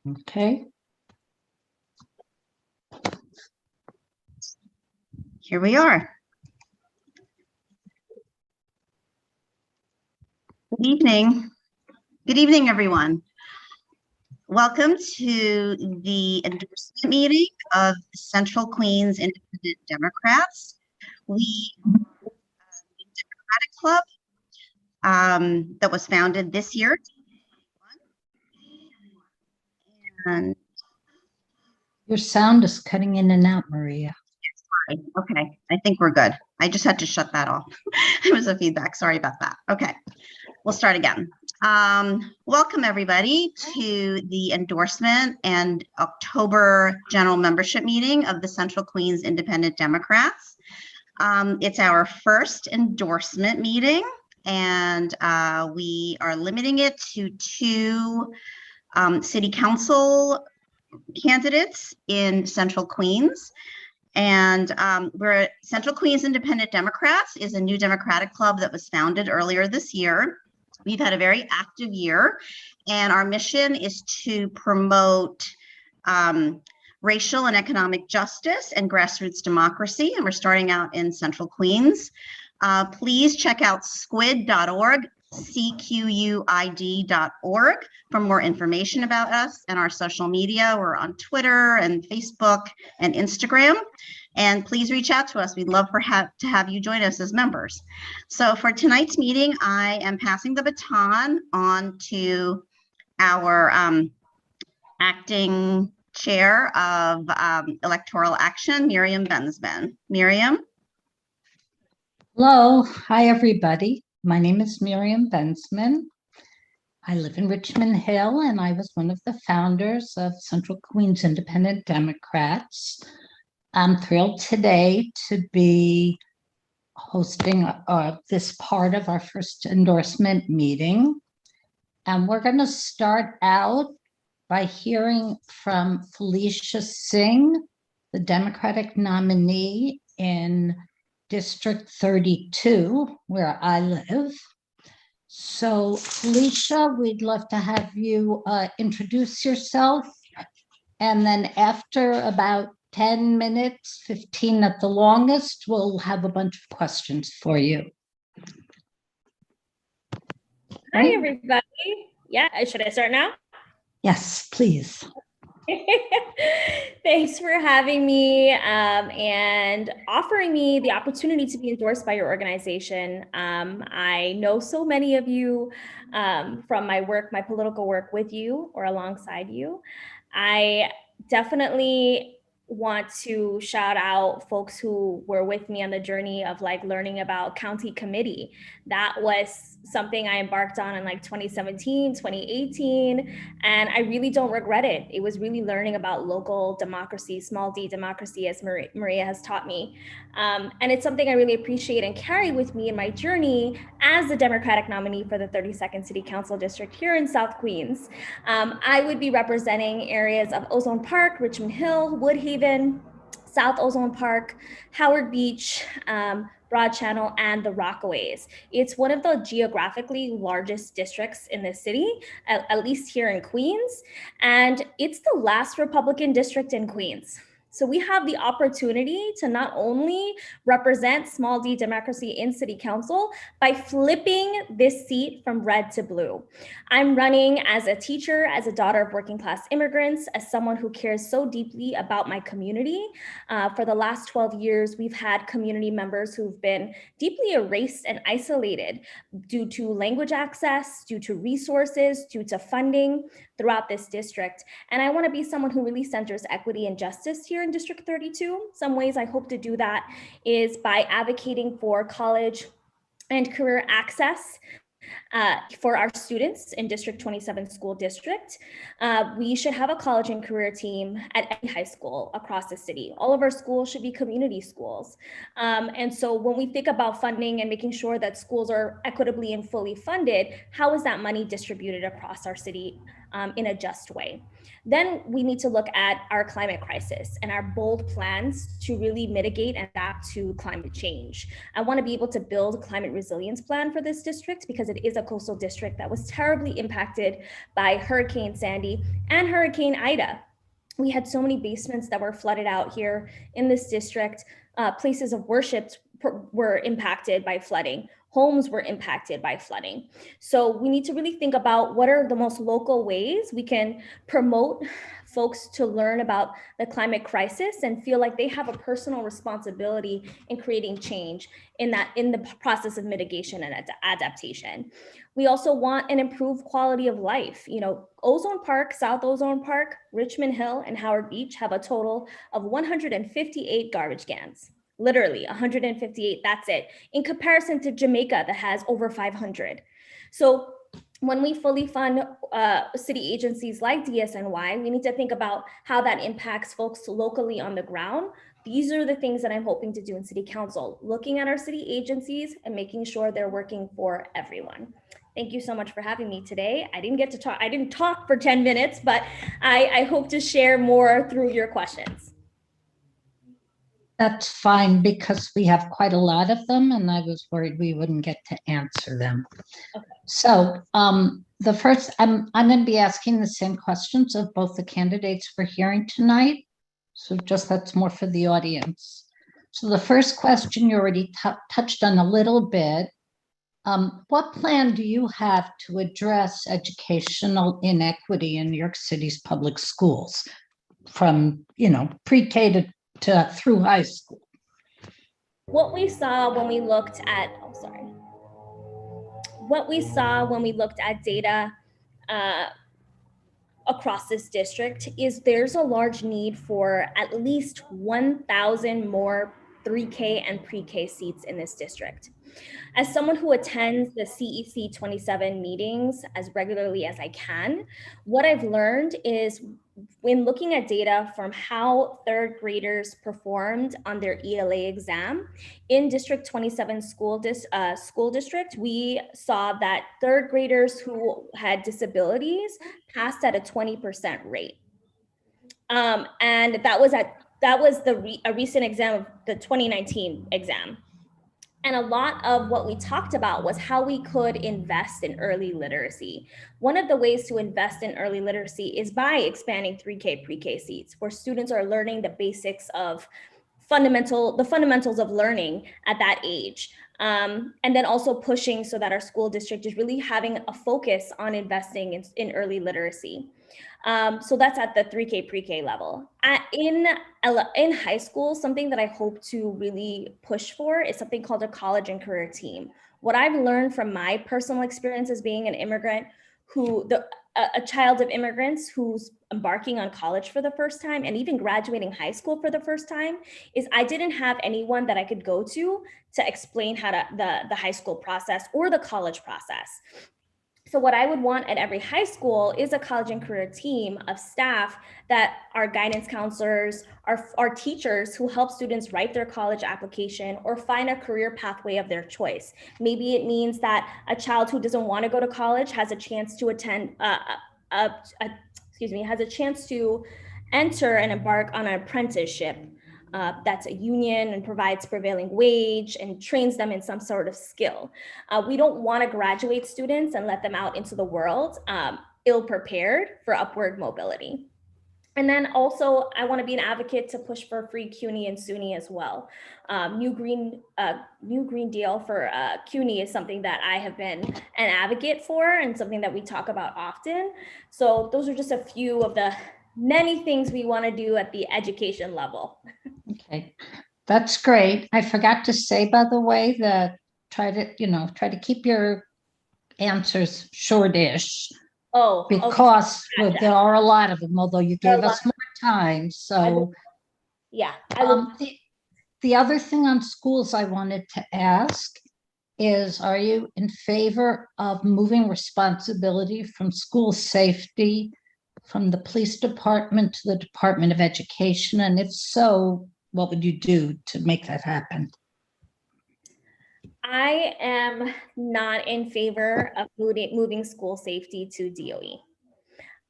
Okay. Here we are. Good evening. Good evening, everyone. Welcome to the endorsement meeting of Central Queens Independent Democrats. We Democratic Club that was founded this year. And your sound is cutting in and out, Maria. okay, I think we're good. I just had to shut that off. It was a feedback. Sorry about that. Okay, we'll start again. Welcome everybody to the endorsement and October general membership meeting of the Central Queens Independent Democrats. It's our first endorsement meeting, and we are limiting it to 2 city council candidates in Central Queens. And we're Central Queens Independent Democrats is a new Democratic club that was founded earlier this year. We've had a very active year, and our mission is to promote racial and economic justice and grassroots democracy, and we're starting out in Central Queens. Please check out CQuID.org, CQuID.org for more information about us and our social media. We're on Twitter and Facebook and Instagram. And please reach out to us. We'd love to have you join us as members. So for tonight's meeting, I am passing the baton on to our acting chair of electoral action, Miriam Bensman. Miriam. Hello. Hi, everybody. My name is Miriam Bensman. I live in Richmond Hill, and I was one of the founders of Central Queens Independent Democrats. I'm thrilled today to be hosting this part of our first endorsement meeting. And we're going to start out by hearing from Felicia Singh, the Democratic nominee in District 32, where I live. So Felicia, we'd love to have you introduce yourself. And then after about 10 minutes, 15 at the longest, we'll have a bunch of questions for you. Hi, everybody. Yeah, should I start now? Yes, please. Thanks for having me and offering me the opportunity to be endorsed by your organization. I know so many of you from my work, my political work with you or alongside you. I definitely want to shout out folks who were with me on the journey of like learning about county committee. That was something I embarked on in like 2017, 2018, and I really don't regret it. It was really learning about local democracy, small d democracy, as Maria has taught me. And it's something I really appreciate and carry with me in my journey as the Democratic nominee for the 32nd City Council District here in South Queens. I would be representing areas of Ozone Park, Richmond Hill, Woodhaven, South Ozone Park, Howard Beach, Broad Channel, and the Rockaways. It's one of the geographically largest districts in the city, at least here in Queens, and it's the last Republican district in Queens. So we have the opportunity to not only represent small d democracy in city council by flipping this seat from red to blue. I'm running as a teacher, as a daughter of working class immigrants, as someone who cares so deeply about my community. For the last 12 years, we've had community members who've been deeply erased and isolated due to language access, due to resources, due to funding throughout this district. And I want to be someone who really centers equity and justice here in District 32. Some ways I hope to do that is by advocating for college and career access for our students in District 27 school district. We should have a college and career team at any high school across the city. All of our schools should be community schools. And so when we think about funding and making sure that schools are equitably and fully funded, how is that money distributed across our city in a just way. Then we need to look at our climate crisis and our bold plans to really mitigate and adapt to climate change. I want to be able to build a climate resilience plan for this district because it is a coastal district that was terribly impacted by Hurricane Sandy and Hurricane Ida. We had so many basements that were flooded out here in this district. Places of worship were impacted by flooding. Homes were impacted by flooding. So we need to really think about what are the most local ways we can promote folks to learn about the climate crisis and feel like they have a personal responsibility in creating change in the process of mitigation and adaptation. We also want an improved quality of life. You know, Ozone Park, South Ozone Park, Richmond Hill, and Howard Beach have a total of 158 garbage cans. Literally 158, that's it. In comparison to Jamaica that has over 500. So when we fully fund city agencies like DSNY, we need to think about how that impacts folks locally on the ground. These are the things that I'm hoping to do in City Council, looking at our city agencies and making sure they're working for everyone. Thank you so much for having me today. I didn't talk for 10 minutes, but I hope to share more through your questions. That's fine because we have quite a lot of them and I was worried we wouldn't get to answer them. Okay. So the first, I'm going to be asking the same questions of both the candidates we're hearing tonight. So just that's more for the audience. So the first question you already touched on a little bit. What plan do you have to address educational inequity in New York City's public schools from, pre-K to through high school? What we saw when we looked at, data across this district is there's a large need for at least 1,000 more 3K and pre-K seats in this district. As someone who attends the CEC 27 meetings as regularly as I can, what I've learned is when looking at data from how third graders performed on their ELA exam in District 27 school district, we saw that third graders who had disabilities passed at a 20% rate. And that was a recent exam of the 2019 exam. And a lot of what we talked about was how we could invest in early literacy. One of the ways to invest in early literacy is by expanding 3K pre-K seats, where students are learning the basics of the fundamentals of learning at that age. And then also pushing so that our school district is really having a focus on investing in early literacy. So that's at the 3K pre-K level. In high school, something that I hope to really push for is something called a college and career team. What I've learned from my personal experience as being an immigrant a child of immigrants who's embarking on college for the first time and even graduating high school for the first time is I didn't have anyone that I could go to explain how the high school process or the college process. So what I would want at every high school is a college and career team of staff that are guidance counselors, are teachers who help students write their college application or find a career pathway of their choice. Maybe it means that a child who doesn't want to go to college has a chance to has a chance to enter and embark on an apprenticeship. That's a union and provides prevailing wage and trains them in some sort of skill. We don't want to graduate students and let them out into the world ill-prepared for upward mobility. And then also, I want to be an advocate to push for free CUNY and SUNY as well. New Green Deal for CUNY is something that I have been an advocate for and something that we talk about often. So those are just a few of the many things we want to do at the education level. Okay, that's great. I forgot to say, by the way, that try to keep your answers shortish. Oh, because okay. There are a lot of them, although you gave us more time. So the other thing on schools I wanted to ask is, are you in favor of moving responsibility from school safety from the police department to the Department of Education? And if so, what would you do to make that happen? I am not in favor of moving school safety to DOE.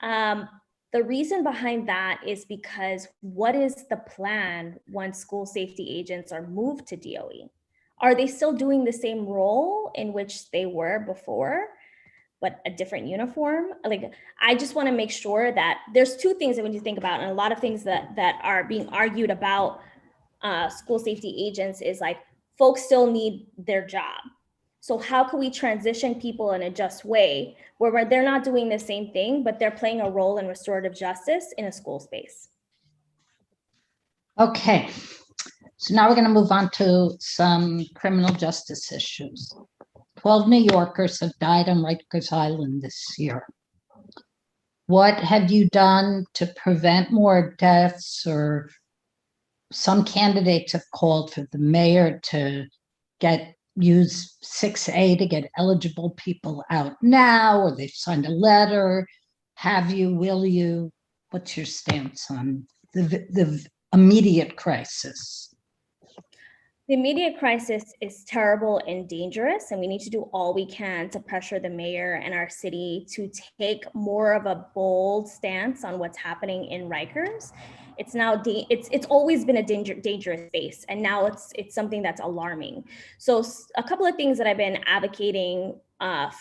The reason behind that is because what is the plan when school safety agents are moved to DOE? Are they still doing the same role in which they were before, but a different uniform? Like, I just want to make sure that there's two things that when you think about, and a lot of things that are being argued about school safety agents is like, folks still need their job. So how can we transition people in a just way where they're not doing the same thing, but they're playing a role in restorative justice in a school space? Okay, so now we're going to move on to some criminal justice issues. 12 New Yorkers have died on Rikers Island this year. What have you done to prevent more deaths? Or some candidates have called for the mayor to use 6A to get eligible people out now, or they've signed a letter. Have you, will you? What's your stance on the immediate crisis? The immediate crisis is terrible and dangerous, and we need to do all we can to pressure the mayor and our city to take more of a bold stance on what's happening in Rikers. It's now it's always been a dangerous space, and now it's something that's alarming. So a couple of things that I've been advocating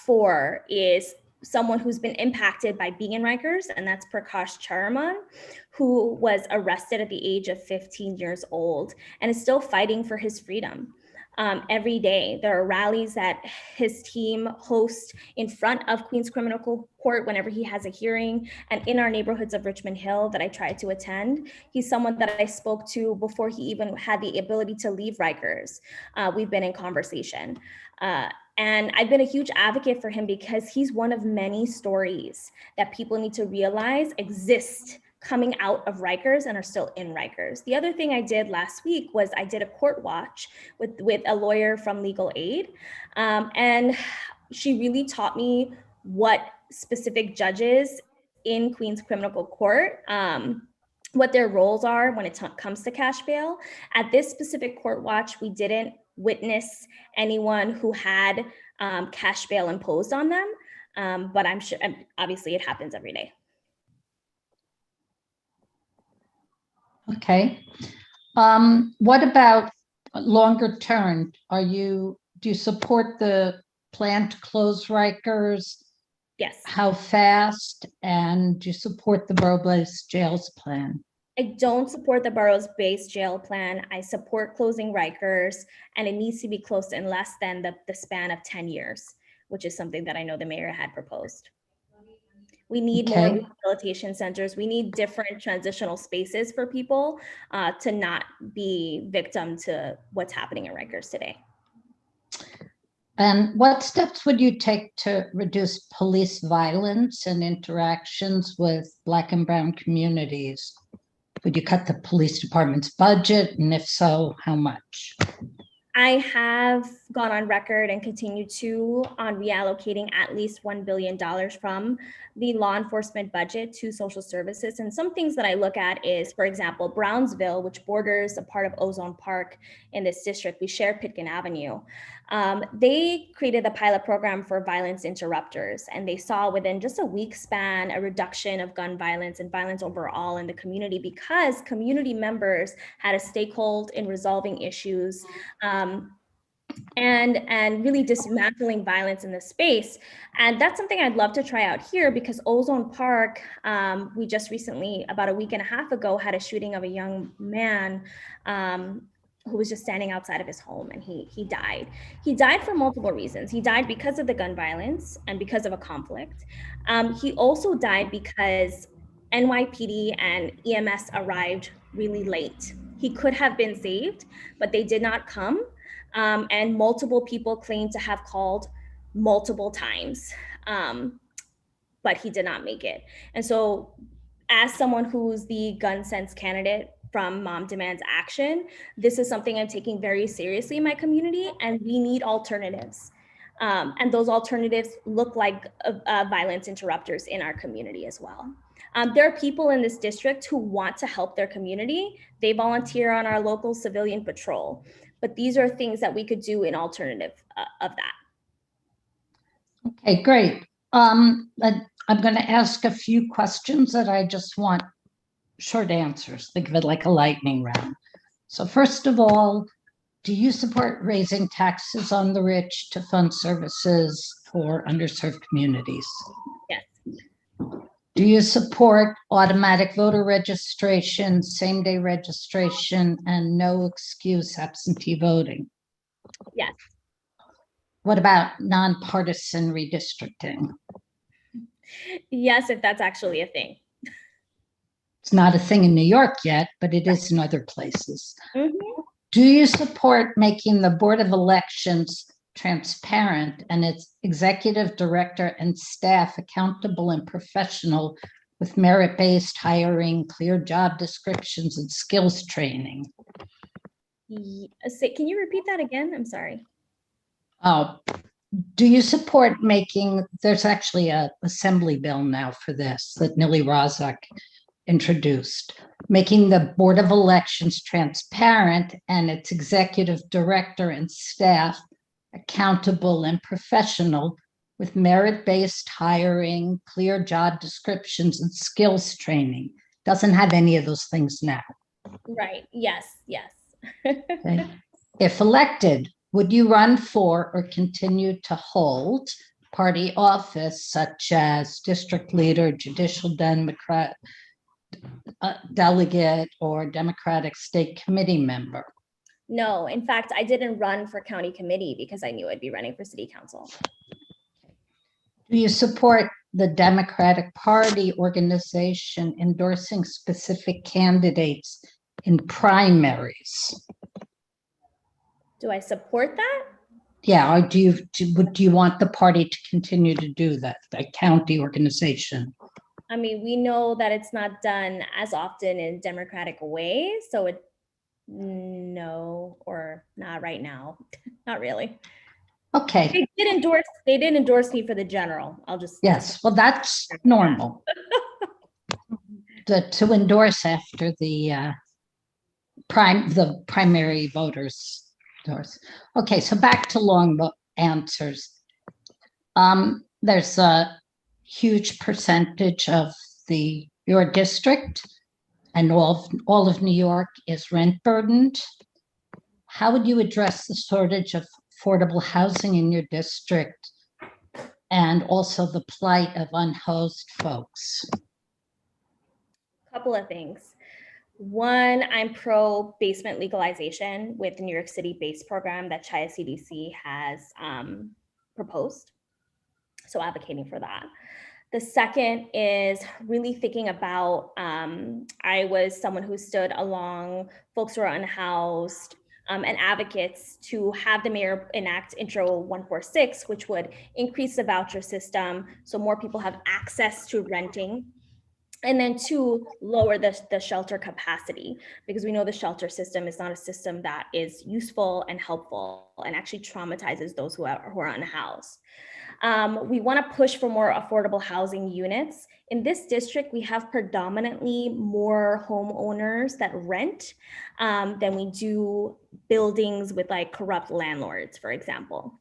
for is someone who's been impacted by being in Rikers, and that's Prakash Charaman, who was arrested at the age of 15 years old and is still fighting for his freedom. Every day, there are rallies that his team hosts in front of Queens Criminal Court whenever he has a hearing, and in our neighborhoods of Richmond Hill that I try to attend. He's someone that I spoke to before he even had the ability to leave Rikers. We've been in conversation. And I've been a huge advocate for him because he's one of many stories that people need to realize exist coming out of Rikers and are still in Rikers. The other thing I did last week was I did a court watch with a lawyer from Legal Aid. And she really taught me what specific judges in Queens Criminal Court, what their roles are when it comes to cash bail. At this specific court watch, we didn't witness anyone who had cash bail imposed on them, but I'm sure, obviously it happens every day. Okay. What about longer term? Do you support the plan to close Rikers? Yes. How fast? And do you support the borough-based jails plan? I don't support the boroughs-based jail plan. I support closing Rikers, and it needs to be closed in less than the span of 10 years, which is something that I know the mayor had proposed. We need more rehabilitation centers. We need different transitional spaces for people to not be victim to what's happening in Rikers today. And what steps would you take to reduce police violence and interactions with Black and brown communities? Would you cut the police department's budget? And if so, how much? I have gone on record and continue to on reallocating at least $1 billion from the law enforcement budget to social services. And some things that I look at is, for example, Brownsville, which borders a part of Ozone Park in this district. We share Pitkin Avenue. They created a pilot program for violence interrupters, and they saw within just a week span a reduction of gun violence and violence overall in the community because community members had a stakehold in resolving issues and really dismantling violence in the space. And that's something I'd love to try out here because Ozone Park, we just recently, about a week and a half ago, had a shooting of a young man who was just standing outside of his home, and he died. He died for multiple reasons. He died because of the gun violence and because of a conflict. He also died because NYPD and EMS arrived really late. He could have been saved, but they did not come. And multiple people claim to have called multiple times, but he did not make it. And so as someone who's the gun sense candidate from Mom Demands Action, this is something I'm taking very seriously in my community, and we need alternatives. And those alternatives look like violence interrupters in our community as well. There are people in this district who want to help their community. They volunteer on our local civilian patrol, but these are things that we could do in alternative of that. Okay, great. I'm going to ask a few questions that I just want short answers. Think of it like a lightning round. So first of all, do you support raising taxes on the rich to fund services for underserved communities? Yes. Do you support automatic voter registration, same-day registration, and no excuse absentee voting? Yes. What about nonpartisan redistricting? Yes, if that's actually a thing. It's not a thing in New York yet, but it is in other places. Mhm. Do you support making the Board of Elections transparent and its executive director and staff accountable and professional with merit-based hiring, clear job descriptions, and skills training? Can you repeat that again? I'm sorry. Do you support making, there's actually an assembly bill now for this that Nili Razak introduced, making the Board of Elections transparent and its executive director and staff accountable and professional with merit-based hiring, clear job descriptions, and skills training. Doesn't have any of those things now. Right. Yes. Yes. Okay. If elected, would you run for or continue to hold party office such as district leader, judicial Democrat, delegate, or Democratic state committee member? No, in fact, I didn't run for county committee because I knew I'd be running for city council. Do you support the Democratic Party organization endorsing specific candidates in primaries? Do I support that? Yeah, or do you want the party to continue to do that, the county organization? I mean, we know that it's not done as often in democratic ways, so no, or not right now. Not really. Okay. They did endorse me for the general. I'll just. Yes, well, that's normal. To endorse after the primary voters endorse. Okay, so back to long answers. There's a huge percentage of your district and all of New York is rent burdened. How would you address the shortage of affordable housing in your district and also the plight of unhoused folks? Couple of things. One, I'm pro basement legalization with the New York City base program that Chaya CDC has proposed. So advocating for that. The second is really thinking about, I was someone who stood along folks who are unhoused and advocates to have the mayor enact Intro 146, which would increase the voucher system so more people have access to renting. And then two, lower the shelter capacity, because we know the shelter system is not a system that is useful and helpful and actually traumatizes those who are unhoused. We want to push for more affordable housing units. In this district, we have predominantly more homeowners that rent than we do buildings with like corrupt landlords, for example.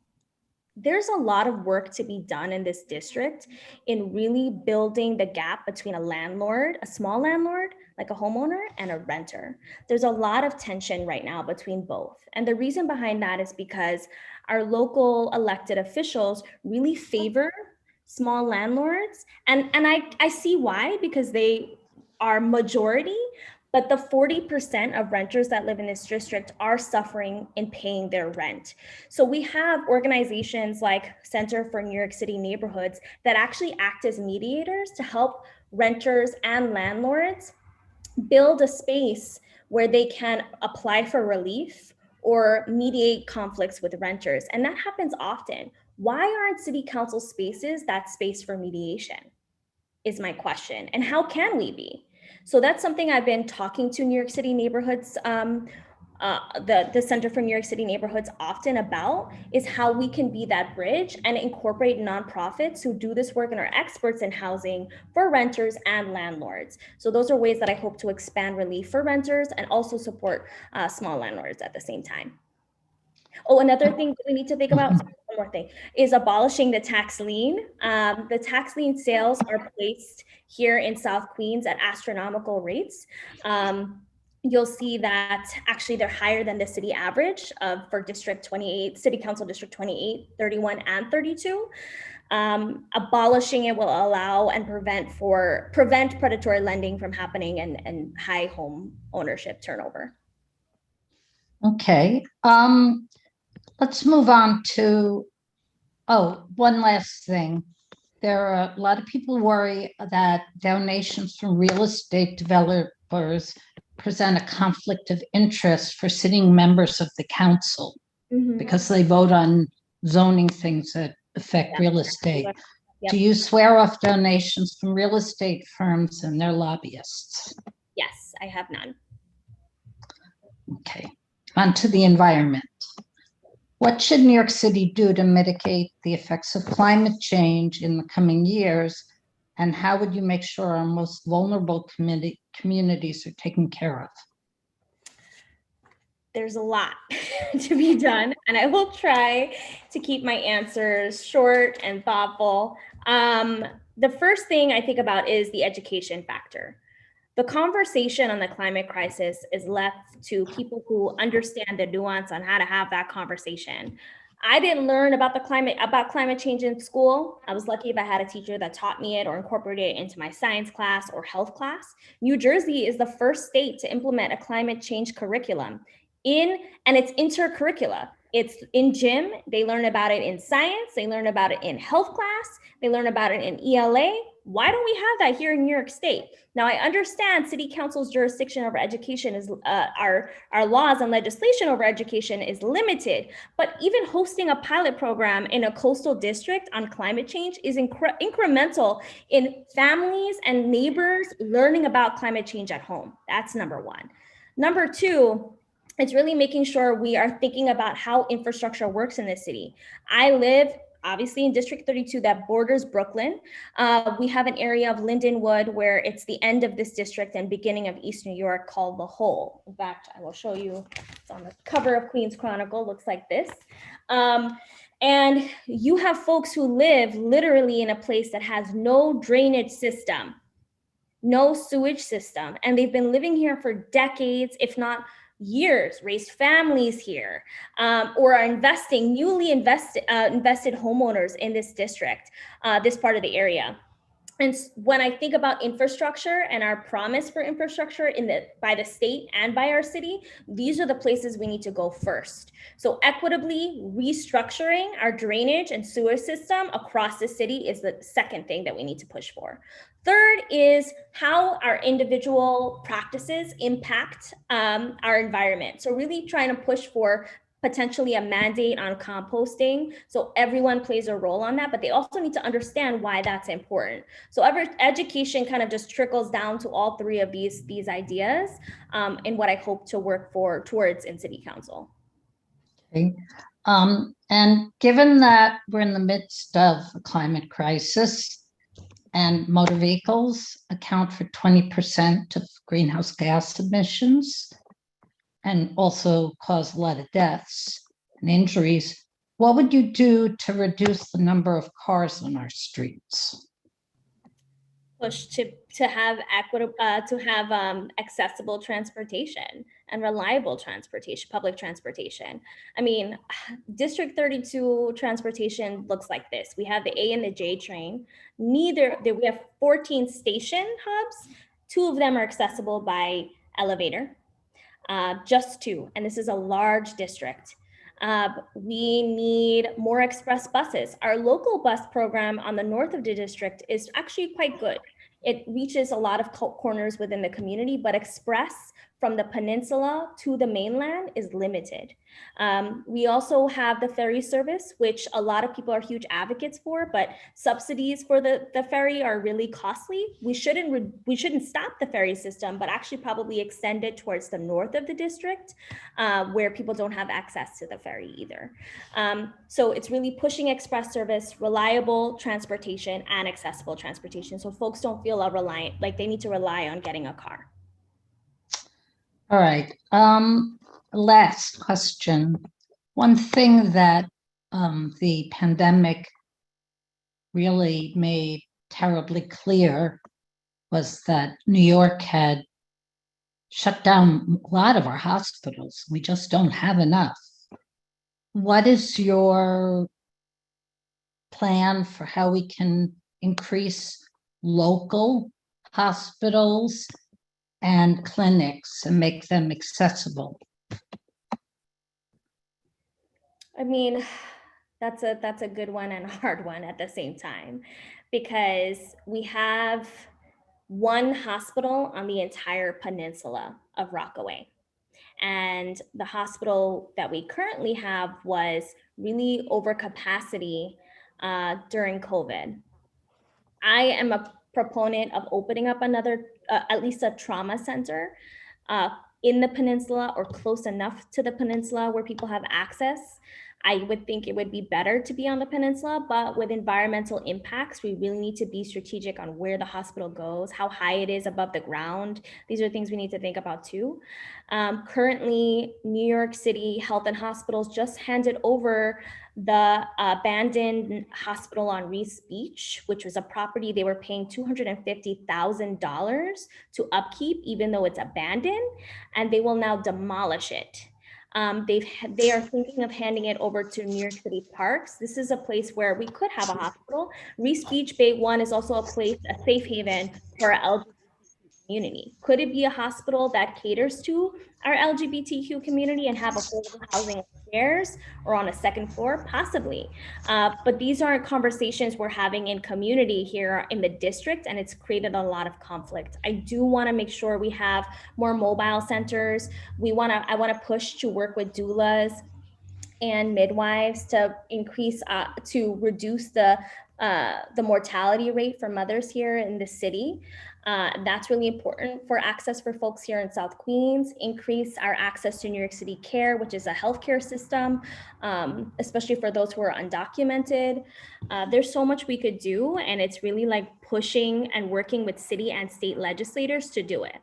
There's a lot of work to be done in this district in really building the gap between a landlord, a small landlord, like a homeowner, and a renter. There's a lot of tension right now between both. And the reason behind that is because our local elected officials really favor small landlords. And I see why, because they are majority, but the 40% of renters that live in this district are suffering in paying their rent. So we have organizations like Center for New York City Neighborhoods that actually act as mediators to help renters and landlords build a space where they can apply for relief or mediate conflicts with renters. And that happens often. Why aren't city council spaces that space for mediation? Is my question. And how can we be? So that's something I've been talking to New York City Neighborhoods, the Center for New York City Neighborhoods often about, is how we can be that bridge and incorporate nonprofits who do this work and are experts in housing for renters and landlords. So those are ways that I hope to expand relief for renters and also support small landlords at the same time. Oh, another thing that we need to think about, one more thing, is abolishing the tax lien. The tax lien sales are placed here in South Queens at astronomical rates. You'll see that actually they're higher than the city average for District 28, City Council District 28, 31, and 32. Abolishing it will allow and prevent predatory lending from happening and high home ownership turnover. Okay, let's move on to, one last thing. There are a lot of people worry that donations from real estate developers present a conflict of interest for sitting members of the council because they vote on zoning things that affect real estate. Yep. Do you swear off donations from real estate firms and their lobbyists? Yes, I have none. Okay, on to the environment. What should New York City do to mitigate the effects of climate change in the coming years? And how would you make sure our most vulnerable communities are taken care of? There's a lot to be done, and I will try to keep my answers short and thoughtful. The first thing I think about is the education factor. The conversation on the climate crisis is left to people who understand the nuance on how to have that conversation. I didn't learn about climate change in school. I was lucky if I had a teacher that taught me it or incorporated it into my science class or health class. New Jersey is the first state to implement a climate change curriculum and it's intercurricula. It's in gym. They learn about it in science. They learn about it in health class. They learn about it in ELA. Why don't we have that here in New York State? Now, I understand City Council's jurisdiction over education is our laws and legislation over education is limited, but even hosting a pilot program in a coastal district on climate change is incremental in families and neighbors learning about climate change at home. That's number one. Number two, it's really making sure we are thinking about how infrastructure works in the city. I live obviously in District 32 that borders Brooklyn. We have an area of Lindenwood where it's the end of this district and beginning of East New York called the Hole. In fact, I will show you, it's on the cover of Queens Chronicle, looks like this. And you have folks who live literally in a place that has no drainage system, no sewage system, and they've been living here for decades, if not years, raised families here, or are newly invested homeowners in this district, this part of the area. And when I think about infrastructure and our promise for infrastructure by the state and by our city, these are the places we need to go first. So equitably restructuring our drainage and sewer system across the city is the second thing that we need to push for. Third is how our individual practices impact our environment. So really trying to push for potentially a mandate on composting. So everyone plays a role on that, but they also need to understand why that's important. So education kind of just trickles down to all three of these ideas and what I hope to work towards in City Council. Okay. And given that we're in the midst of a climate crisis and motor vehicles account for 20% of greenhouse gas emissions, and also cause a lot of deaths and injuries, what would you do to reduce the number of cars on our streets? Push to have accessible transportation and reliable transportation, public transportation. I mean, District 32 transportation looks like this. We have the A and the J train. We have 14 station hubs. 2 of them are accessible by elevator. Just 2, and this is a large district. We need more express buses. Our local bus program on the north of the district is actually quite good. It reaches a lot of corners within the community, but express from the peninsula to the mainland is limited. We also have the ferry service, which a lot of people are huge advocates for, but subsidies for the ferry are really costly. We shouldn't stop the ferry system, but actually probably extend it towards the north of the district, where people don't have access to the ferry either. So it's really pushing express service, reliable transportation, and accessible transportation, so folks don't feel like they need to rely on getting a car. All right. Last question. One thing that the pandemic really made terribly clear was that New York had shut down a lot of our hospitals. We just don't have enough. What is your plan for how we can increase local hospitals and clinics and make them accessible? I mean, that's a good one and a hard one at the same time, because we have one hospital on the entire peninsula of Rockaway. And the hospital that we currently have was really over capacity during COVID. I am a proponent of opening up another, at least a trauma center in the peninsula or close enough to the peninsula where people have access. I would think it would be better to be on the peninsula, but with environmental impacts, we really need to be strategic on where the hospital goes, how high it is above the ground. These are things we need to think about too. Currently, New York City Health and Hospitals just handed over the abandoned hospital on Reese Beach, which was a property they were paying $250,000 to upkeep, even though it's abandoned, and they will now demolish it. They are thinking of handing it over to New York City Parks. This is a place where we could have a hospital. Reese Beach Bay 1 is also a place, a safe haven for our LGBT community. Could it be a hospital that caters to our LGBTQ community and have affordable housing upstairs or on a second floor? Possibly. But these aren't conversations we're having in community here in the district, and it's created a lot of conflict. I do want to make sure we have more mobile centers. I want to push to work with doulas and midwives to increase, to reduce the mortality rate for mothers here in the city. That's really important for access for folks here in South Queens, increase our access to New York City Care, which is a healthcare system, especially for those who are undocumented. There's so much we could do, and it's really like pushing and working with city and state legislators to do it.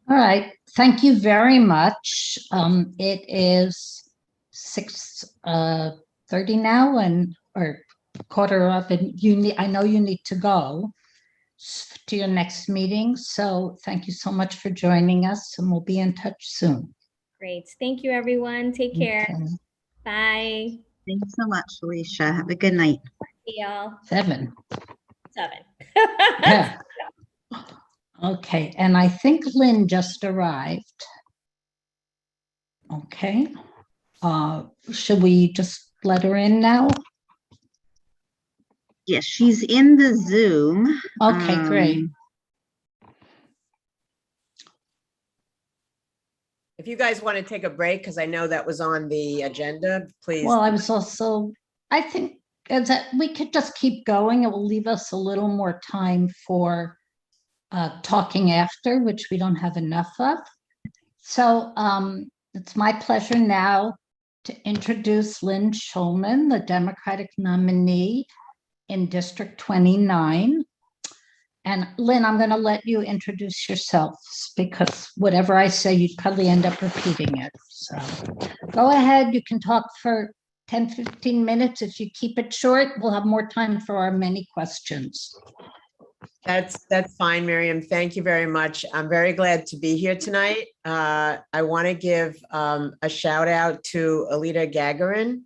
All right, thank you very much. It is 6:30 now, or quarter of, and I know you need to go to your next meeting. So thank you so much for joining us, and we'll be in touch soon. Great. Thank you, everyone. Take care. Okay. Bye. Thank you so much, Alicia. Have a good night. See y'all. 7. 7. Yeah. Okay, and I think Lynn just arrived. Okay. Should we just let her in now? Yes, she's in the Zoom. Okay, great. If you guys want to take a break, because I know that was on the agenda, please. Well, I think that we could just keep going. It will leave us a little more time for talking after, which we don't have enough of. So it's my pleasure now to introduce Lynn Schulman, the Democratic nominee in District 29. And Lynn, I'm going to let you introduce yourself, because whatever I say, you'd probably end up repeating it. So go ahead. You can talk for 10, 15 minutes. If you keep it short, we'll have more time for our many questions. That's fine, Miriam. Thank you very much. I'm very glad to be here tonight. I want to give a shout out to Alita Gagarin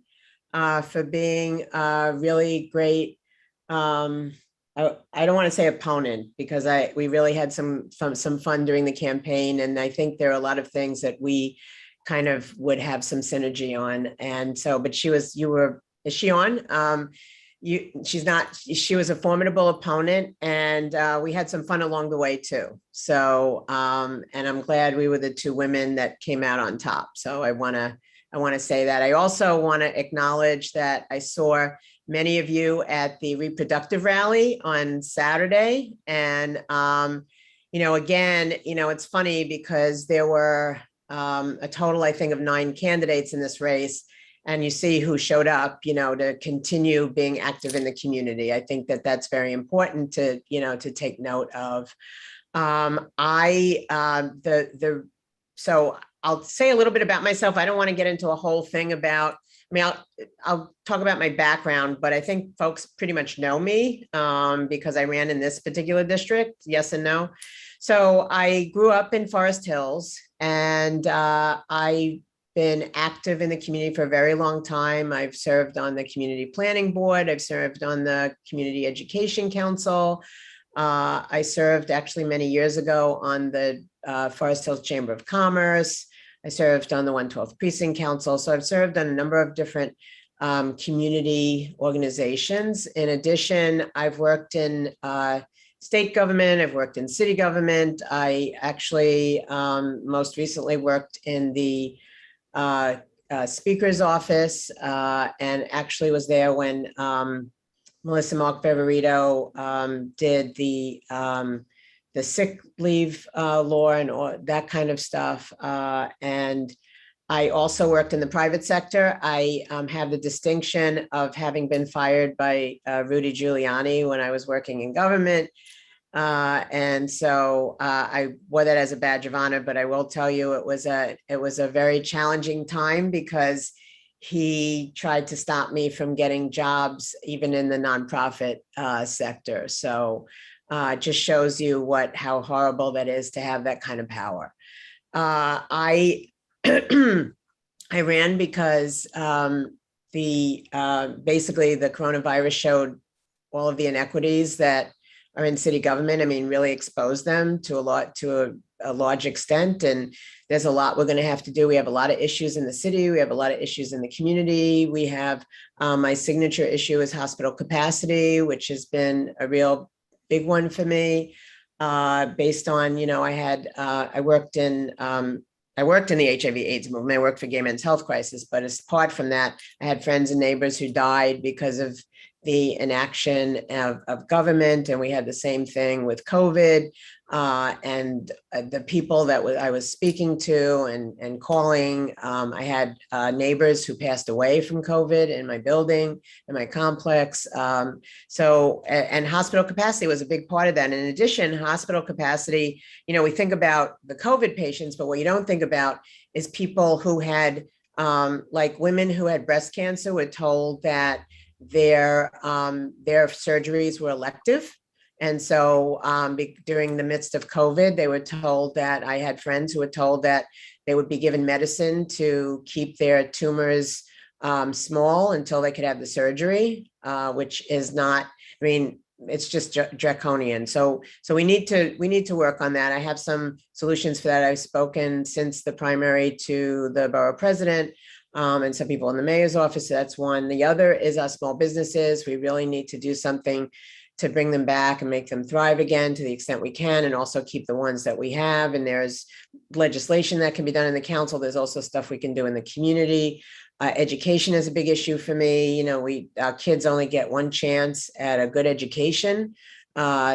for being a really great, I don't want to say opponent, because we really had some fun during the campaign, and I think there are a lot of things that we kind of would have some synergy on. And so, but is she on? She's not. She was a formidable opponent, and we had some fun along the way too. So, and I'm glad we were the 2 women that came out on top. So I want to say that. I also want to acknowledge that I saw many of you at the reproductive rally on Saturday. And, again, it's funny because there were a total, I think, of 9 candidates in this race. And you see who showed up, to continue being active in the community. I think that that's very important to take note of. The So I'll say a little bit about myself. I don't want to get into a whole thing about, I mean, I'll talk about my background, but I think folks pretty much know me because I ran in this particular district, yes and no. So I grew up in Forest Hills, and I've been active in the community for a very long time. I've served on the community planning board. I've served on the community education council. I served actually many years ago on the Forest Hills Chamber of Commerce. I served on the 112th Precinct Council. So I've served on a number of different community organizations. In addition, I've worked in state government. I've worked in city government. I actually most recently worked in the speaker's office and actually was there when Melissa Mark Beverito did the sick leave law and all that kind of stuff. And I also worked in the private sector. I have the distinction of having been fired by Rudy Giuliani when I was working in government. And so I wore that as a badge of honor, but I will tell you it was a very challenging time because he tried to stop me from getting jobs even in the nonprofit sector. So it just shows you how horrible that is to have that kind of power. I I ran because basically the coronavirus showed all of the inequities that are in city government. I mean, really exposed them to a large extent. And there's a lot we're going to have to do. We have a lot of issues in the city. We have a lot of issues in the community. We have my signature issue is hospital capacity, which has been a real big one for me. Based on, I worked in the HIV/AIDS movement. I worked for Gay Men's Health Crisis, but apart from that, I had friends and neighbors who died because of the inaction of government. And we had the same thing with COVID. And the people that I was speaking to and calling, I had neighbors who passed away from COVID in my building, in my complex. And hospital capacity was a big part of that. In addition, hospital capacity, we think about the COVID patients, but what you don't think about is people who had, like women who had breast cancer were told that their surgeries were elective. And so during the midst of COVID, they were told that I had friends who were told that they would be given medicine to keep their tumors small until they could have the surgery, which is not, I mean, it's just draconian. So we need to work on that. I have some solutions for that. I've spoken since the primary to the borough president and some people in the mayor's office. So that's one. The other is our small businesses. We really need to do something to bring them back and make them thrive again to the extent we can, and also keep the ones that we have. And there's legislation that can be done in the council. There's also stuff we can do in the community. Education is a big issue for me. Our kids only get one chance at a good education.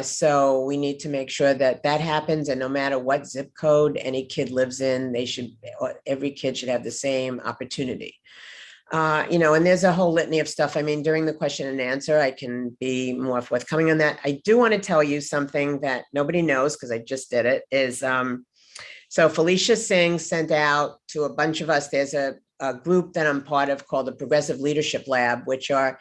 So we need to make sure that happens. And no matter what zip code any kid lives in, every kid should have the same opportunity. And there's a whole litany of stuff. I mean, during the question and answer, I can be more forthcoming on that. I do want to tell you something that nobody knows because I just did it is, so Felicia Singh sent out to a bunch of us. There's a group that I'm part of called the Progressive Leadership Lab, which are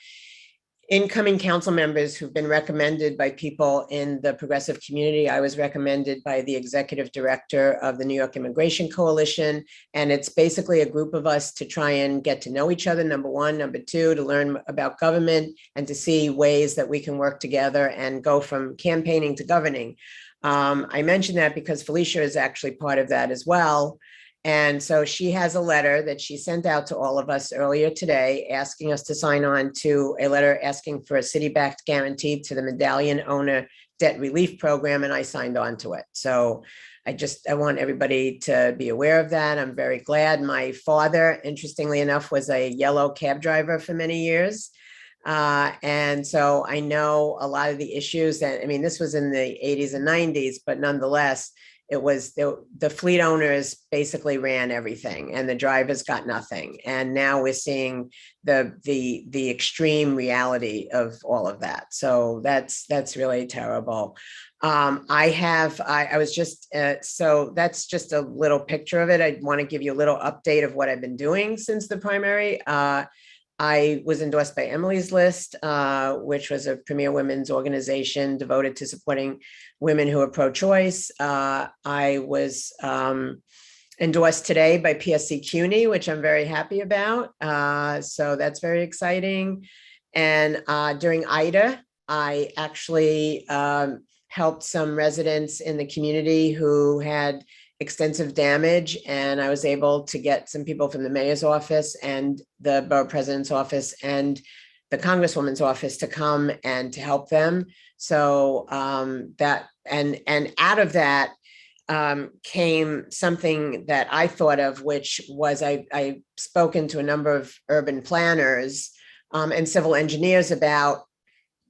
incoming council members who've been recommended by people in the progressive community. I was recommended by the executive director of the New York Immigration Coalition. And it's basically a group of us to try and get to know each other, number one. Number two, to learn about government and to see ways that we can work together and go from campaigning to governing. I mentioned that because Felicia is actually part of that as well. And so she has a letter that she sent out to all of us earlier today, asking us to sign on to a letter asking for a city-backed guarantee to the Medallion Owner Debt Relief Program, and I signed on to it. So I want everybody to be aware of that. I'm very glad. My father, interestingly enough, was a yellow cab driver for many years. And so I know a lot of the issues that, I mean, this was in the 80s and 90s, but nonetheless, it was the fleet owners basically ran everything and the drivers got nothing. And now we're seeing the extreme reality of all of that. So that's really terrible. I was just, so that's just a little picture of it. I want to give you a little update of what I've been doing since the primary. I was endorsed by Emily's List, which was a premier women's organization devoted to supporting women who are pro-choice. I was endorsed today by CQuID, which I'm very happy about. So that's very exciting. And during IDA, I actually helped some residents in the community who had extensive damage, and I was able to get some people from the mayor's office and the borough president's office and the congresswoman's office to come and to help them. So that and out of that came something that I thought of, which was I spoken to a number of urban planners and civil engineers about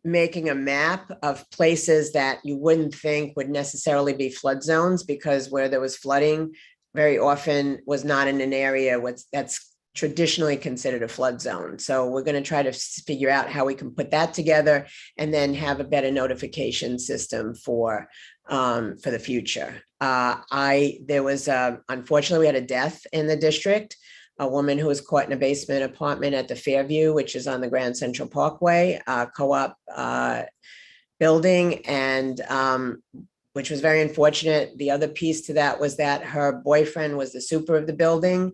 making a map of places that you wouldn't think would necessarily be flood zones, because where there was flooding very often was not in an area that's traditionally considered a flood zone. So we're going to try to figure out how we can put that together and then have a better notification system for the future. There was unfortunately, we had a death in the district. A woman who was caught in a basement apartment at the Fairview, which is on the Grand Central Parkway, co-op building, and which was very unfortunate. The other piece to that was that her boyfriend was the super of the building,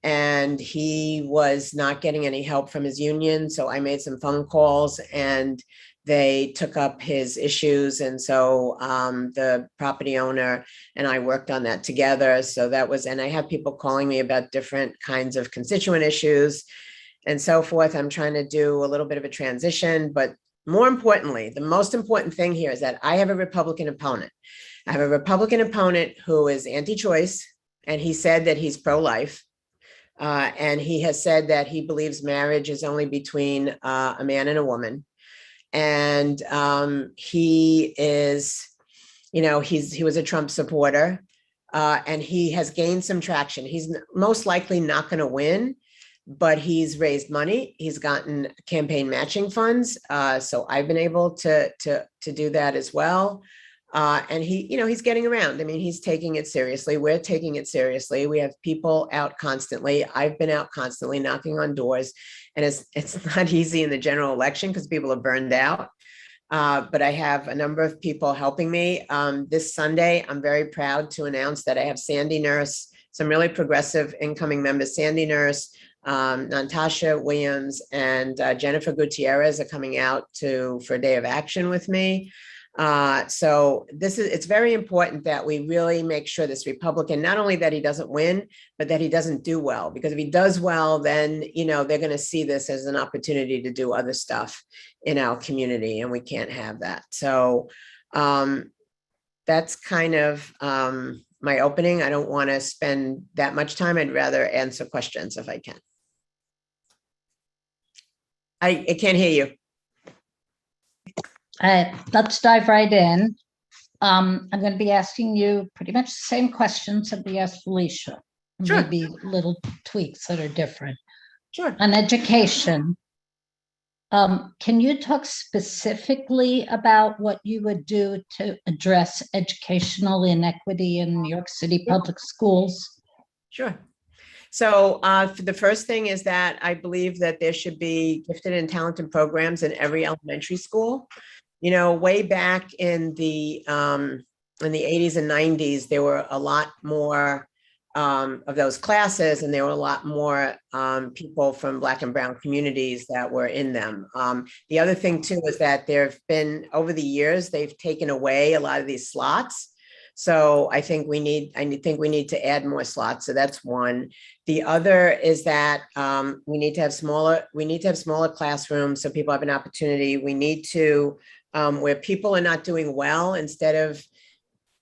and he was not getting any help from his union. So I made some phone calls, and they took up his issues. And so the property owner and I worked on that together. So that was, and I have people calling me about different kinds of constituent issues and so forth. I'm trying to do a little bit of a transition, but more importantly, the most important thing here is that I have a Republican opponent. I have a Republican opponent who is anti-choice, and he said that he's pro-life. And he has said that he believes marriage is only between a man and a woman. And he is, he was a Trump supporter, and he has gained some traction. He's most likely not going to win, but he's raised money. He's gotten campaign matching funds. So I've been able to do that as well. And he's getting around. I mean, he's taking it seriously. We're taking it seriously. We have people out constantly. I've been out constantly knocking on doors, and it's not easy in the general election because people are burned out. But I have a number of people helping me. This Sunday, I'm very proud to announce that I have Sandy Nurse, some really progressive incoming members, Sandy Nurse, Natasha Williams, and Jennifer Gutierrez are coming out for a day of action with me. So it's very important that we really make sure this Republican, not only that he doesn't win, but that he doesn't do well, because if he does well, then, they're going to see this as an opportunity to do other stuff in our community, and we can't have that. So, that's kind of, my opening. I don't want to spend that much time. I'd rather answer questions if I can. I can't hear you. Let's dive right in. I'm going to be asking you pretty much the same questions that we asked Felicia. Sure. Maybe little tweaks that are different. Sure. On education, can you talk specifically about what you would do to address educational inequity in New York City public schools? Sure. So the first thing is that I believe that there should be gifted and talented programs in every elementary school. Way back in the 80s and 90s, there were a lot more of those classes, and there were a lot more people from Black and brown communities that were in them. The other thing too is that there have been, over the years, they've taken away a lot of these slots. So I think we need to add more slots. So that's one. The other is that we need to have smaller classrooms so people have an opportunity. We need to, where people are not doing well, instead of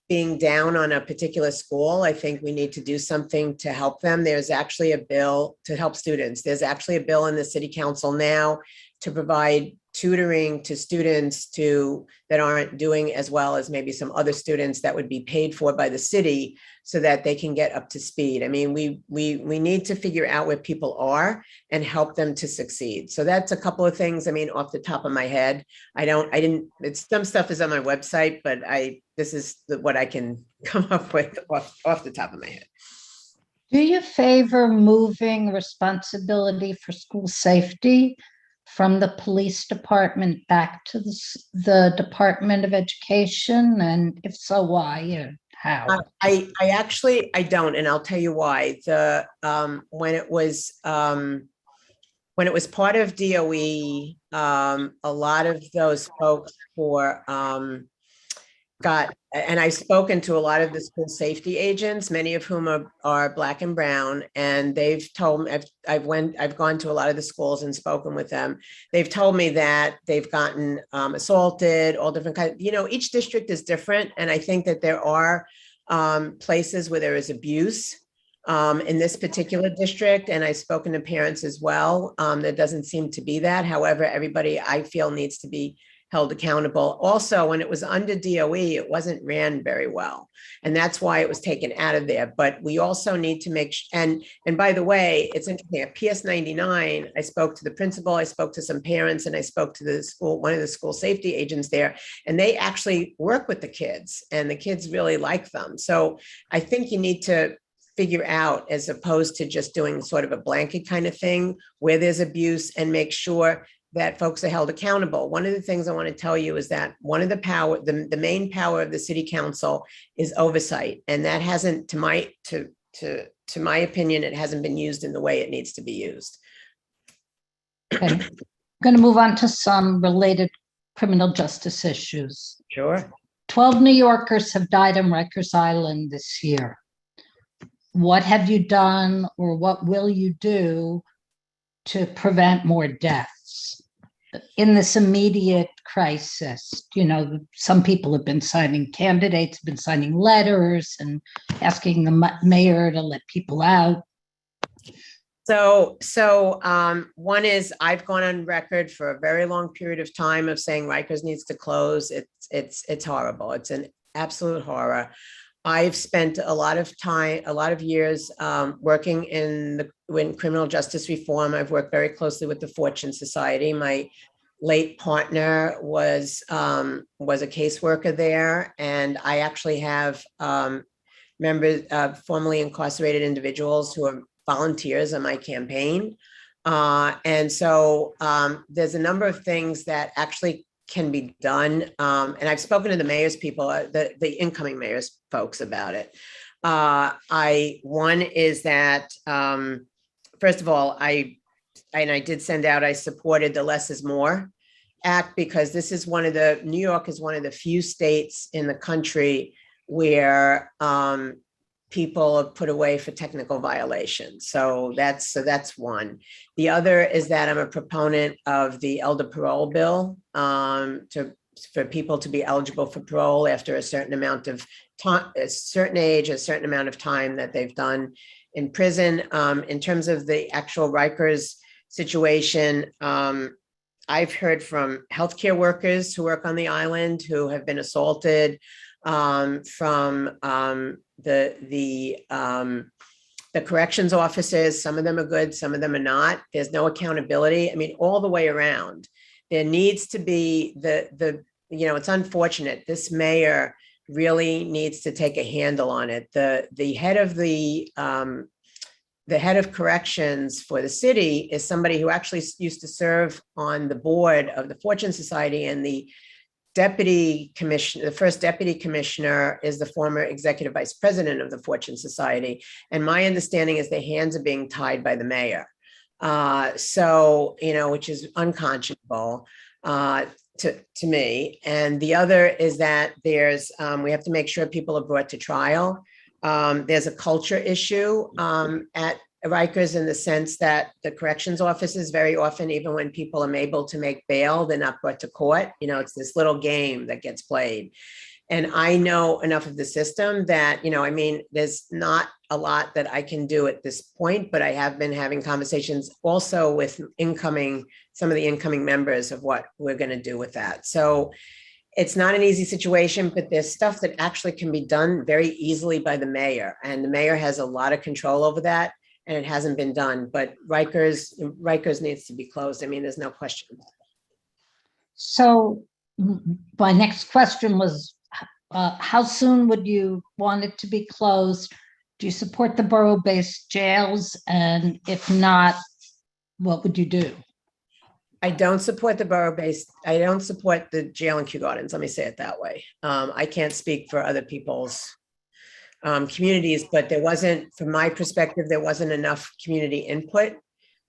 being down on a particular school, I think we need to do something to help them. There's actually a bill to help students. There's actually a bill in the city council now to provide tutoring to students that aren't doing as well as maybe some other students that would be paid for by the city so that they can get up to speed. I mean, we need to figure out where people are and help them to succeed. So that's a couple of things. I mean, off the top of my head, some stuff is on my website, but this is what I can come up with off the top of my head. Do you favor moving responsibility for school safety from the police department back to the Department of Education? And if so, why and how? I don't, and I'll tell you why. When it was part of DOE, a lot of those folks and I've spoken to a lot of the school safety agents, many of whom are Black and brown, and they've told me, I've gone to a lot of the schools and spoken with them. They've told me that they've gotten assaulted, all different kinds. Each district is different, and I think that there are places where there is abuse in this particular district, and I've spoken to parents as well. There doesn't seem to be that. However, everybody I feel needs to be held accountable. Also, when it was under DOE, it wasn't ran very well. And that's why it was taken out of there. But we also need to make, and by the way, it's interesting, at PS 99, I spoke to the principal, I spoke to some parents, and I spoke to one of the school safety agents there, and they actually work with the kids, and the kids really like them. So I think you need to figure out, as opposed to just doing sort of a blanket kind of thing where there's abuse, and make sure that folks are held accountable. One of the things I want to tell you is that one of the main power of the city council is oversight. And that hasn't, to my opinion, it hasn't been used in the way it needs to be used. Okay. I'm going to move on to some related criminal justice issues. Sure. 12 New Yorkers have died on Rikers Island this year. What have you done, or what will you do to prevent more deaths in this immediate crisis? Some people have been candidates have been signing letters and asking the mayor to let people out. So one is, I've gone on record for a very long period of time of saying Rikers needs to close. It's horrible. It's an absolute horror. I've spent a lot of years working in criminal justice reform. I've worked very closely with the Fortune Society. My late partner was a caseworker there, and I actually have members of formerly incarcerated individuals who are volunteers on my campaign. And so there's a number of things that actually can be done. And I've spoken to the mayor's people, the incoming mayor's folks about it. One is that, first of all, I did send out, I supported the Less is More Act, because New York is one of the few states in the country where people are put away for technical violations. So that's one. The other is that I'm a proponent of the elder parole bill for people to be eligible for parole after a certain amount of time, a certain age, a certain amount of time that they've done in prison. In terms of the actual Rikers situation, I've heard from healthcare workers who work on the island who have been assaulted, from the corrections officers. Some of them are good, some of them are not. There's no accountability. I mean, all the way around. There needs to be it's unfortunate. This mayor really needs to take a handle on it. The head of corrections for the city is somebody who actually used to serve on the board of the Fortune Society, and the first deputy commissioner is the former executive vice president of the Fortune Society. And my understanding is their hands are being tied by the mayor. Which is unconscionable to me. And the other is that we have to make sure people are brought to trial. There's a culture issue at Rikers, in the sense that the corrections officers, very often, even when people are able to make bail, they're not brought to court. It's this little game that gets played. And I know enough of the system that, I mean, there's not a lot that I can do at this point, but I have been having conversations also with some of the incoming members of what we're going to do with that. So it's not an easy situation, but there's stuff that actually can be done very easily by the mayor, and the mayor has a lot of control over that, and it hasn't been done. But Rikers needs to be closed. I mean, there's no question. So my next question was, how soon would you want it to be closed? Do you support the borough-based jails? And if not, what would you do? I don't support the borough-based, I don't support the jail and Kew Gardens. Let me say it that way. I can't speak for other people's communities, but there wasn't, from my perspective, there wasn't enough community input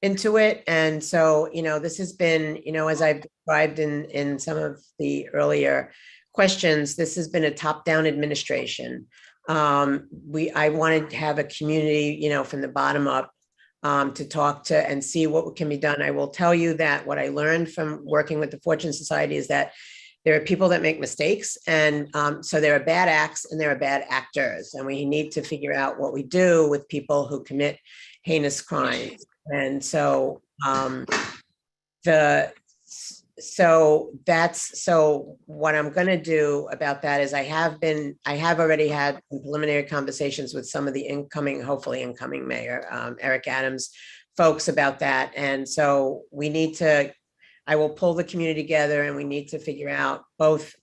into it. And so, this has been, as I've described in some of the earlier questions, this has been a top-down administration. I wanted to have a community, from the bottom up, to talk to and see what can be done. I will tell you that what I learned from working with the Fortune Society is that there are people that make mistakes, and so there are bad acts and there are bad actors, and we need to figure out what we do with people who commit heinous crimes. And so so what I'm going to do about that is I have already had preliminary conversations with some of the hopefully incoming mayor, Eric Adams folks about that. And so I will pull the community together, and we need to figure out both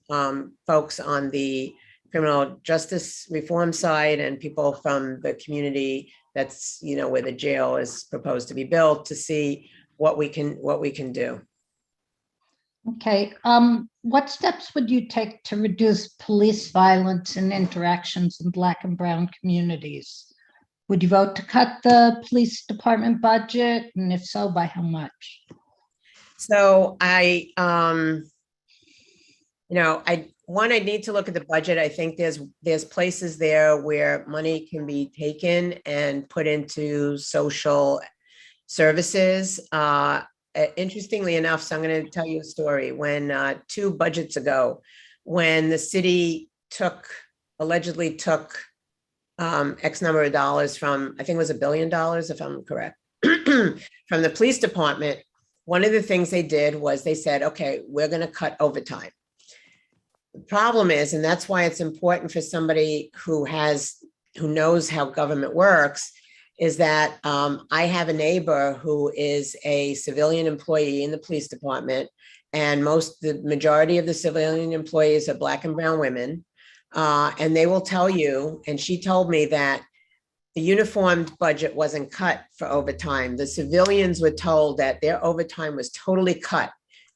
folks on the criminal justice reform side and people from the community that's, where the jail is proposed to be built, to see what we can do. Okay. What steps would you take to reduce police violence and interactions in Black and brown communities? Would you vote to cut the police department budget? And if so, by how much? So I need to look at the budget. I think there's places there where money can be taken and put into social services. Interestingly enough, so I'm going to tell you a story. When 2 budgets ago, when the city allegedly took X number of dollars from, I think it was $1 billion, if I'm correct, from the police department, one of the things they did was they said, okay, we're going to cut overtime. The problem is, and that's why it's important for somebody who knows how government works, is that I have a neighbor who is a civilian employee in the police department, and the majority of the civilian employees are Black and brown women. And they will tell you, and she told me that the uniformed budget wasn't cut for overtime. The civilians were told that their overtime was totally cut,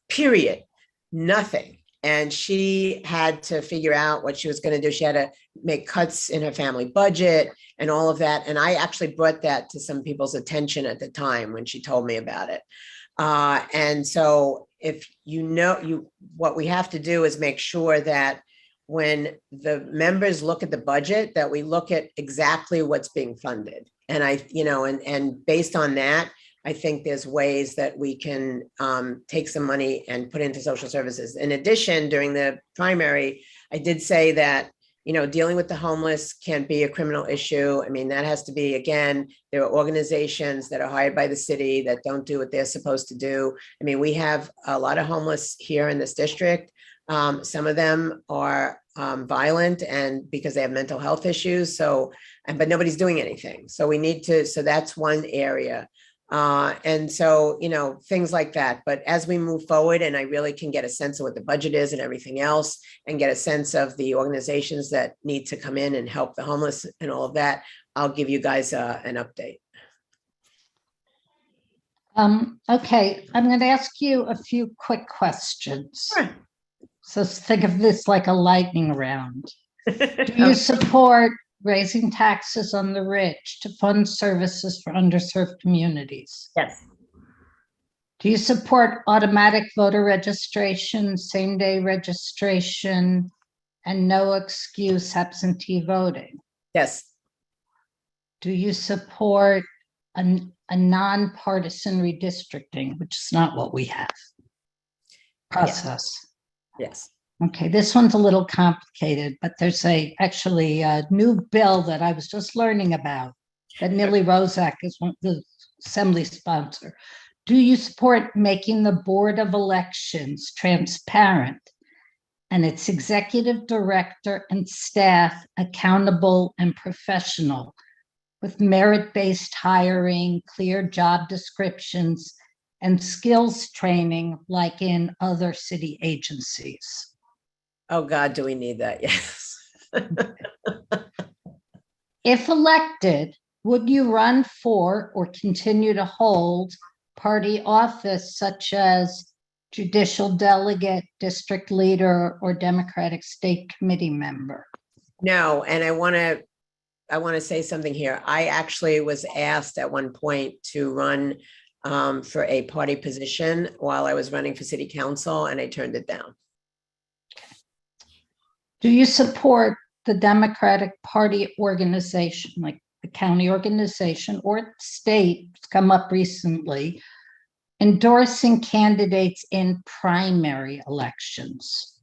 period, nothing. And she had to figure out what she was going to do. She had to make cuts in her family budget and all of that. And I actually brought that to some people's attention at the time when she told me about it. And so if what we have to do is make sure that when the members look at the budget, that we look at exactly what's being funded. And and based on that, I think there's ways that we can take some money and put into social services. In addition, during the primary, I did say that, dealing with the homeless can't be a criminal issue. I mean, that has to be, again, there are organizations that are hired by the city that don't do what they're supposed to do. I mean, we have a lot of homeless here in this district. Some of them are violent and because they have mental health issues. But nobody's doing anything. So that's one area. And so, things like that. But as we move forward, and I really can get a sense of what the budget is and everything else, and get a sense of the organizations that need to come in and help the homeless and all of that, I'll give you guys an update. Okay, I'm going to ask you a few quick questions. Sure. So think of this like a lightning round. Do you support raising taxes on the rich to fund services for underserved communities? Yes. Do you support automatic voter registration, same-day registration, and no excuse absentee voting? Yes. Do you support a nonpartisan redistricting, which is not what we have, process? Yes. Okay, this one's a little complicated, but there's actually a new bill that I was just learning about that Millie Rozak is the assembly sponsor. Do you support making the Board of Elections transparent and its executive director and staff accountable and professional with merit-based hiring, clear job descriptions, and skills training like in other city agencies? Oh, God, do we need that? Yes. If elected, would you run for or continue to hold party office such as judicial delegate, district leader, or Democratic State Committee member? No, and I want to say something here. I actually was asked at one point to run for a party position while I was running for city council, and I turned it down. Do you support the Democratic Party organization, like the county organization or state, it's come up recently, endorsing candidates in primary elections?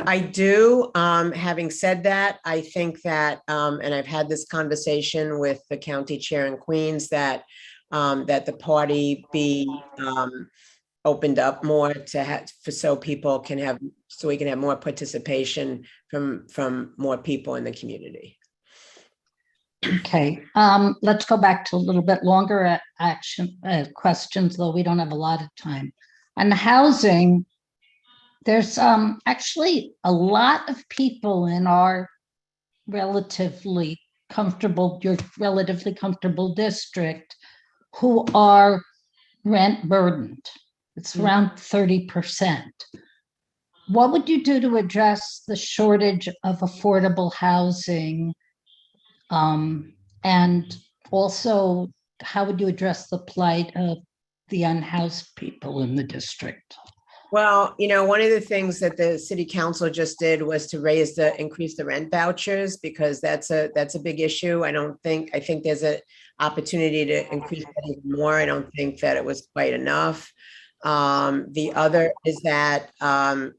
I do. Having said that, I think that, and I've had this conversation with the county chair in Queens, that that the party be opened up more to have, so people can have, so we can have more participation from more people in the community. Okay, let's go back to a little bit longer questions, though we don't have a lot of time. On housing, there's actually a lot of people in our relatively comfortable district who are rent burdened. It's around 30%. What would you do to address the shortage of affordable housing? And also, how would you address the plight of the unhoused people in the district? Well, you know, one of the things that the city council just did was to increase the rent vouchers, because that's a big issue. I think there's an opportunity to increase that even more. I don't think that it was quite enough. The other is that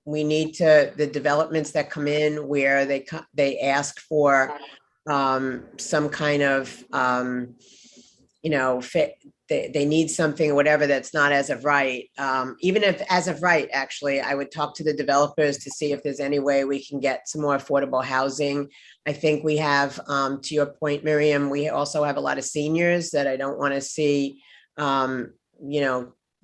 we need the developments that come in where they ask for some kind of they need something or whatever that's not as of right. Even if as of right, actually, I would talk to the developers to see if there's any way we can get some more affordable housing. I think we have, to your point, Miriam, we also have a lot of seniors that I don't want to see,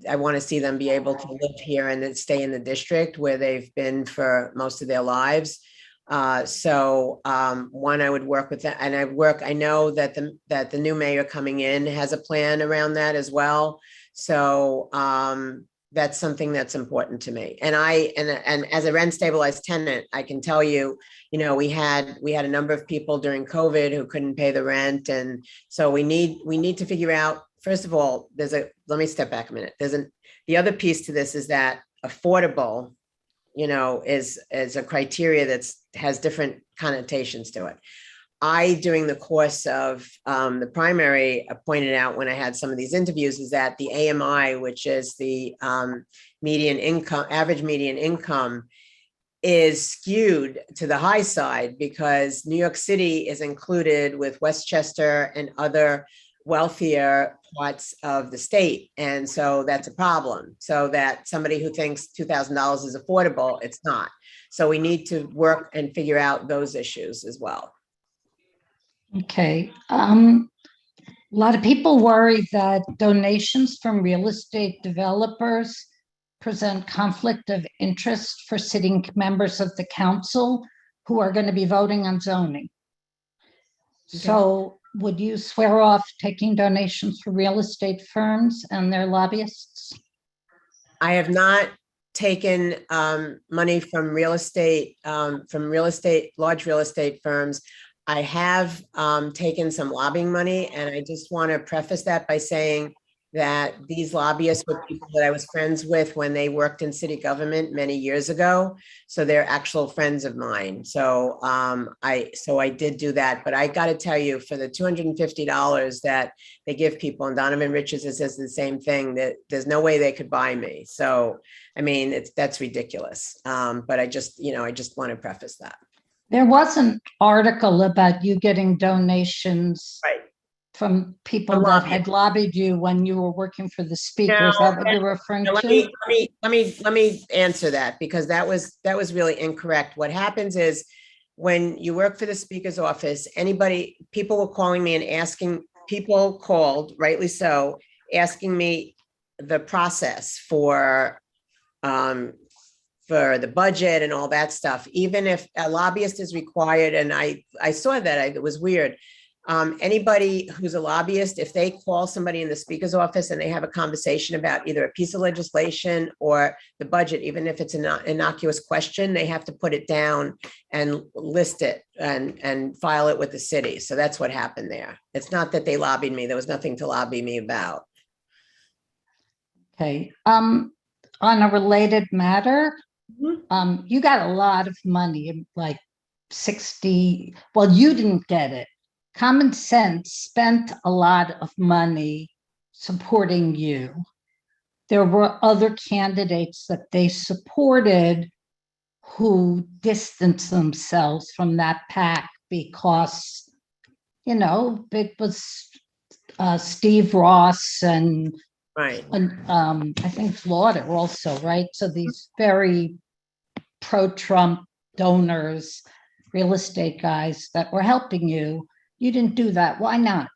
I want to see them be able to live here and then stay in the district where they've been for most of their lives. One, I would work with that, and I know that the new mayor coming in has a plan around that as well. So that's something that's important to me. And as a rent stabilized tenant, I can tell you, we had a number of people during COVID who couldn't pay the rent. And so we need to figure out, first of all, let me step back a minute. The other piece to this is that affordable, is a criteria that has different connotations to it. During the course of the primary, pointed out when I had some of these interviews is that the AMI, which is the average median income, is skewed to the high side because New York City is included with Westchester and other wealthier parts of the state. And so that's a problem. So that somebody who thinks $2,000 is affordable, it's not. So we need to work and figure out those issues as well. Okay. A lot of people worry that donations from real estate developers present conflict of interest for sitting members of the council who are going to be voting on zoning. Okay. So would you swear off taking donations from real estate firms and their lobbyists? I have not taken money from large real estate firms. I have taken some lobbying money, and I just want to preface that by saying that these lobbyists were people that I was friends with when they worked in city government many years ago. So they're actual friends of mine. So I did do that, but I got to tell you, for the $250 that they give people, and Donovan Richards says the same thing, that there's no way they could buy me. So, I mean, that's ridiculous. But I just want to preface that. There was an article about you getting donations Right. from people From that had lobbied you when you were working for the speaker. No, Is that what you're referring Now, to? let me answer that, because that was really incorrect. What happens is, when you work for the speaker's office, people were calling me and asking, people called, rightly so, asking me the process for the budget and all that stuff. Even if a lobbyist is required, and I saw that, it was weird. Anybody who's a lobbyist, if they call somebody in the speaker's office and they have a conversation about either a piece of legislation or the budget, even if it's an innocuous question, they have to put it down and list it and file it with the city. So that's what happened there. It's not that they lobbied me. There was nothing to lobby me about. Okay. On a related matter, you got a lot of money, like 60. Well, you didn't get it. Common Sense spent a lot of money supporting you. There were other candidates that they supported who distanced themselves from that PAC because, it was Steve Ross and Right. I think Florida also, right? So these very pro-Trump donors, real estate guys that were helping you. You didn't do that. Why not?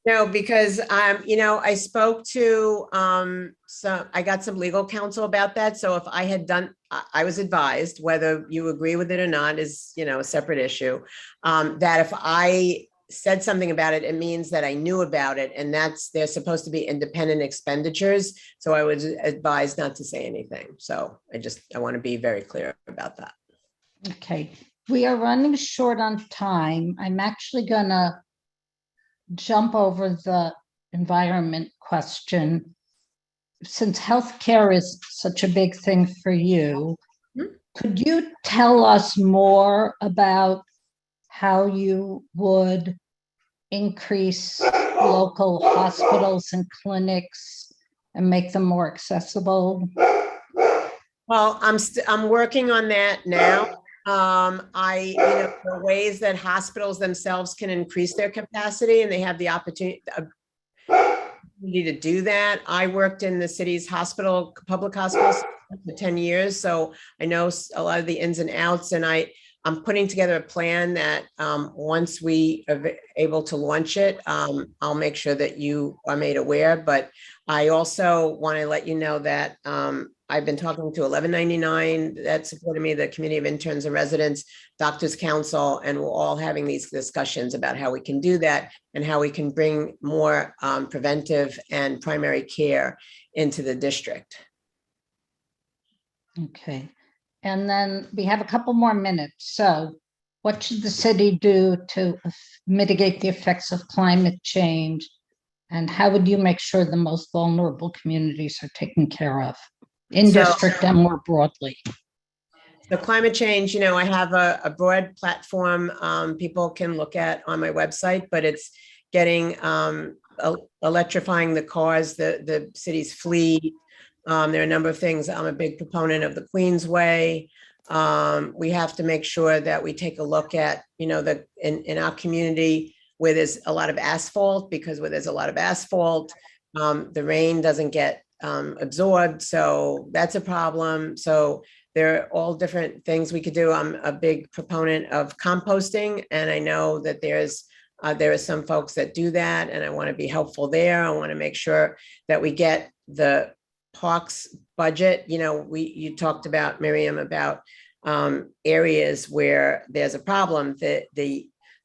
No, because I spoke to I got some legal counsel about that. So if I had done, I was advised, whether you agree with it or not is, a separate issue, that if I said something about it, it means that I knew about it, and they're supposed to be independent expenditures. So I was advised not to say anything. So I want to be very clear about that. Okay. We are running short on time. I'm actually going to jump over the environment question. Since healthcare is such a big thing for you, could you tell us more about how you would increase local hospitals and clinics and make them more accessible? Well, I'm working on that now. There are ways that hospitals themselves can increase their capacity, and they have the opportunity to do that. I worked in the city's public hospitals for 10 years. So I know a lot of the ins and outs, and I'm putting together a plan that once we are able to launch it, I'll make sure that you are made aware. But I also want to let you know that I've been talking to 1199 that supported me, the Community of Interns and Residents, Doctors Council, and we're all having these discussions about how we can do that and how we can bring more preventive and primary care into the district. Okay. And then we have a couple more minutes. So what should the city do to mitigate the effects of climate change? And how would you make sure the most vulnerable communities are taken care of in district and more broadly? So climate change, I have a broad platform people can look at on my website, but it's getting electrifying the cars, the city's fleet. There are a number of things. I'm a big proponent of the Queensway. We have to make sure that we take a look at, in our community where there's a lot of asphalt, because where there's a lot of asphalt, the rain doesn't get absorbed. So that's a problem. So there are all different things we could do. I'm a big proponent of composting, and I know that there are some folks that do that, and I want to be helpful there. I want to make sure that we get the parks budget. You talked about, Miriam, about areas where there's a problem.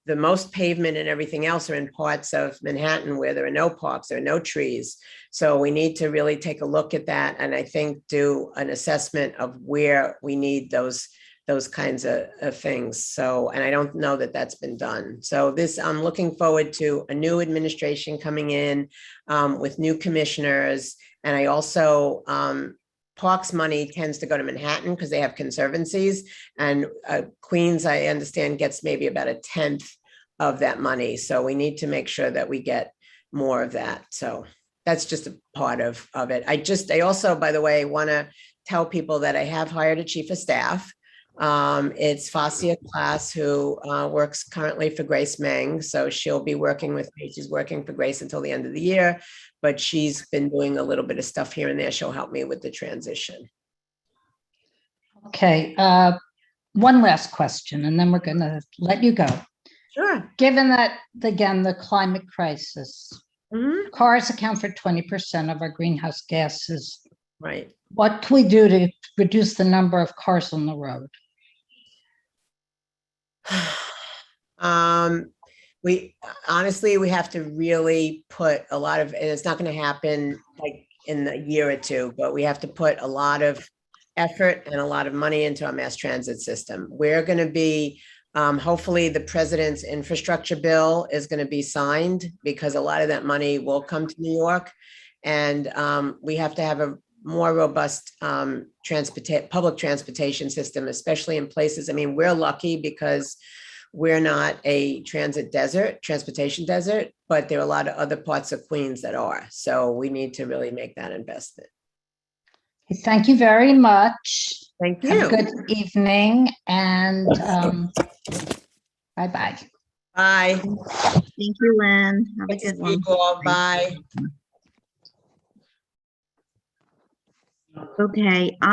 The most pavement and everything else are in parts of Manhattan where there are no parks, there are no trees. So we need to really take a look at that, and I think do an assessment of where we need those those kinds of things. So, and I don't know that that's been done. So this, I'm looking forward to a new administration coming in with new commissioners. And I also, Parks money tends to go to Manhattan because they have conservancies, and Queens, I understand, gets maybe about 1/10 of that money. So we need to make sure that we get more of that. So that's just a part of it. I also, by the way, want to tell people that I have hired a chief of staff. It's Fasia Class, who works currently for Grace Meng. So she'll be working with me. She's working for Grace until the end of the year, but she's been doing a little bit of stuff here and there. She'll help me with the transition. Okay, one last question, and then we're going to let you go. Sure. Given that, again, the climate crisis, Mhm. cars account for 20% of our greenhouse gases. Right. What can we do to reduce the number of cars on the road? We honestly, we have to really put a lot of, and it's not going to happen like in a year or two, but we have to put a lot of effort and a lot of money into our mass transit system. We're going to be, hopefully the president's infrastructure bill is going to be signed, because a lot of that money will come to New York. And we have to have a more robust public transportation system, especially in places. I mean, we're lucky because we're not a transportation desert, but there are a lot of other parts of Queens that are. So we need to really make that investment. Thank you very much. Thank Have a you. good evening, and bye-bye. Bye. Thank you, Lynn. Have a Good to good see one. you all. Bye. Okay.